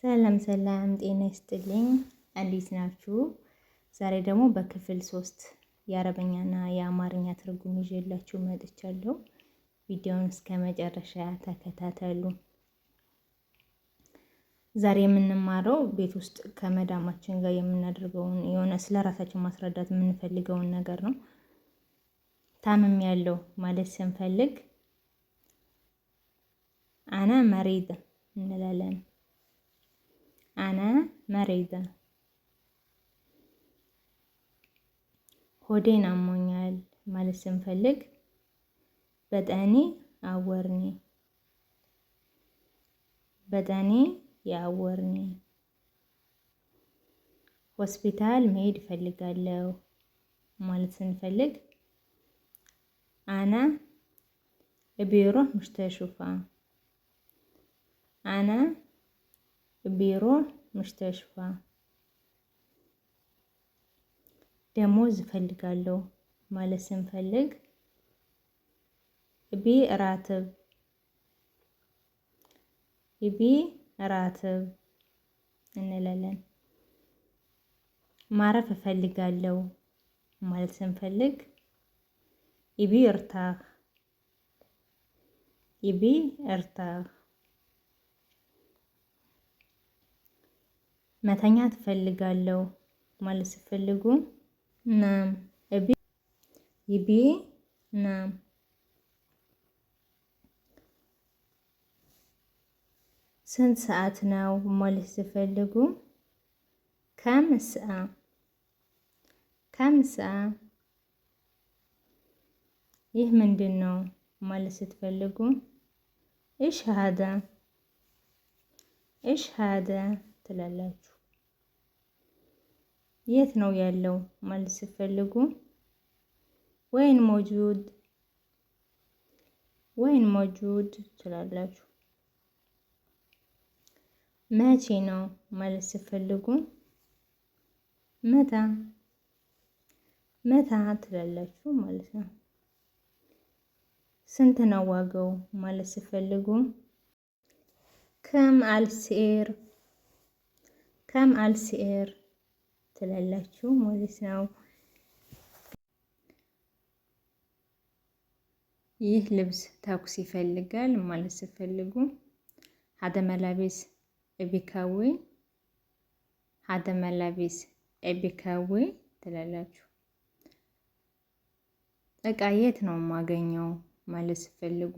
ሰላም ሰላም፣ ጤና ይስጥልኝ። እንዴት ናችሁ? ዛሬ ደግሞ በክፍል 3 የአረበኛና የአማርኛ ትርጉም ይዤላችሁ መጥቻለሁ። ቪዲዮውን እስከ መጨረሻ ተከታተሉ። ዛሬ የምንማረው ቤት ውስጥ ከመዳማችን ጋር የምናደርገውን የሆነ ስለ ራሳችን ማስረዳት የምንፈልገውን ነገር ነው። ታምም ያለው ማለት ስንፈልግ አና መሪድ እንላለን። አና መሪድ፣ ሆዴን አሞኛል ማለት ስንፈልግ በጠኔ አወርኒ፣ በጠኔ ያወርኒ። ሆስፒታል መሄድ እፈልጋለሁ ማለት ስንፈልግ አና ቢሮ ሙስተሽፋ፣ አና ቢሮ ሙስተሽፋ። ደሞዝ እፈልጋለሁ ማለት ስንፈልግ ቢ ራትብ፣ ቢ ራትብ እንላለን። ማረፍ እፈልጋለሁ ማለት ስንፈልግ ኢቢ እርታህ፣ ኢቢ እርታህ። መተኛት እፈልጋለሁ ማለት ስትፈልጉ ናም፣ ኢቢ ናም። ስንት ሰዓት ነው ማለት ስትፈልጉ ከም ሰዓ፣ ከም ሰዓ። ይህ ምንድን ነው ማለት ስትፈልጉ እሽ ሀዳ፣ እሽ ሀዳ ትላላችሁ። የት ነው ያለው ማለት ስትፈልጉ ወይን ሞጁድ፣ ወይን ሞጁድ ትላላችሁ። መቼ ነው ማለት ስትፈልጉ መታ፣ መታ ትላላችሁ ማለት ነው። ስንት ነው ዋጋው ማለት ስትፈልጉ ከም አልሲር፣ ከም አልሲር ትላላችሁ ማለት ነው። ይህ ልብስ ተኩስ ይፈልጋል ማለት ስትፈልጉ ሀደ መላቢስ እቢካዊ፣ ሀደ መላቢስ እቢካዊ ትላላችሁ። እቃ የት ነው የማገኘው ማለት ስትፈልጉ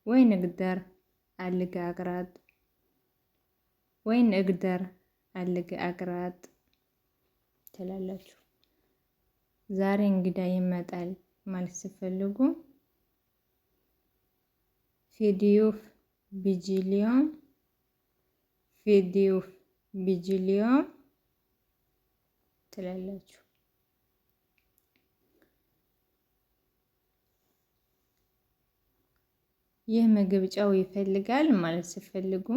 ወይን እግደር አልገ አቅራጥ፣ ወይን እግደር አልገ አቅራጥ ትላላችሁ። ዛሬ እንግዳ ይመጣል ማለት ስትፈልጉ ፊዲዩፍ ቢጂሊዮም፣ ፊዲዩፍ ቢጂሊዮም ትላላችሁ። ይህ ምግብ ጨው ይፈልጋል ማለት ስትፈልጉ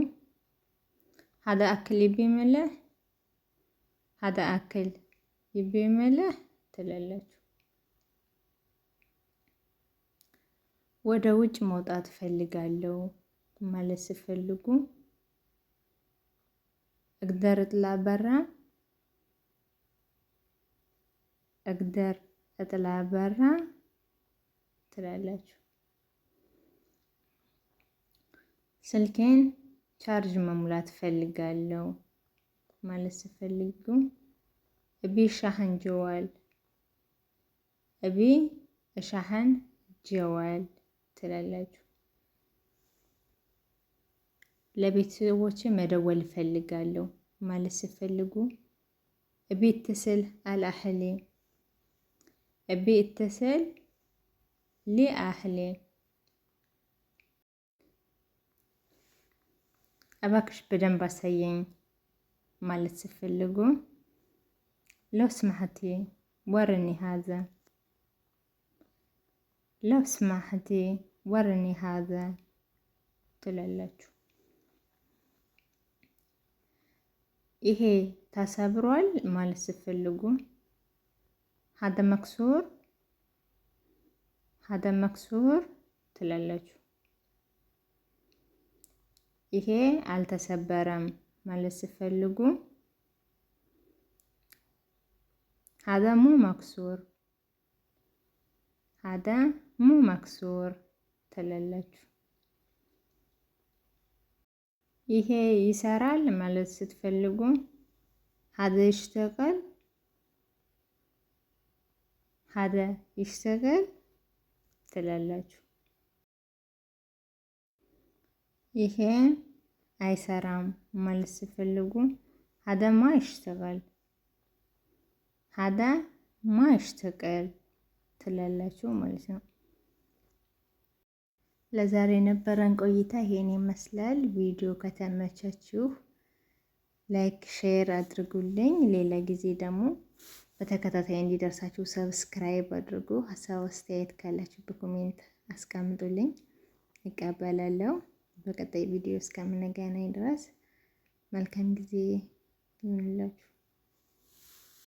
ሀዳ አክል ይቢመለህ፣ ሀዳ አክል ይቢመለህ ትላላችሁ። ወደ ውጭ መውጣት እፈልጋለሁ ማለት ስትፈልጉ እግደር እጥላ በራ፣ እግደር እጥላ በራ ትላላችሁ። ስልኬን ቻርጅ መሙላት እፈልጋለሁ ማለት ስትፈልጉ እቢ ሻህን ጀዋል፣ እቢ ሻህን ጀዋል ትላላችሁ። ለቤተሰቦቼ መደወል እፈልጋለሁ ማለት ስትፈልጉ እቢ እትስል አልአህሌ፣ እቢ እትስል ሊአህሌ። እባክሽ በደንብ አሳየኝ ማለት ስትፈልጉ ለው ስማህቲ ወርኒ ሀዘ፣ ለው ስማህቲ ወርኒ ሀዘ ትላላችሁ። ይሄ ተሰብሯል ማለት ስትፈልጉ ሀደ መክሱር፣ ሀደ መክሱር ትላላችሁ። ይሄ አልተሰበረም ማለት ስትፈልጉ ሀዛ ሙ መክሱር ሀዛ ሙ መክሱር ትላላችሁ። ይሄ ይሰራል ማለት ስትፈልጉ ሀዛ ይሽተገል ሀዛ ይሽተገል ትላላችሁ። ይሄ አይሰራም ማለት ስትፈልጉ ሀዛ ማ ይሽተገል ሀዛ ማ ይሽተገል ትላላችሁ ማለት ነው። ለዛሬ የነበረን ቆይታ ይሄን ይመስላል። ቪዲዮ ከተመቻችሁ ላይክ ሼር አድርጉልኝ። ሌላ ጊዜ ደግሞ በተከታታይ እንዲደርሳችሁ ሰብስክራይብ አድርጉ። ሀሳብ አስተያየት ካላችሁ በኮሜንት አስቀምጡልኝ፣ እቀበላለሁ። በቀጣይ ቪዲዮ እስከምንገናኝ ድረስ መልካም ጊዜ ይሁንላችሁ።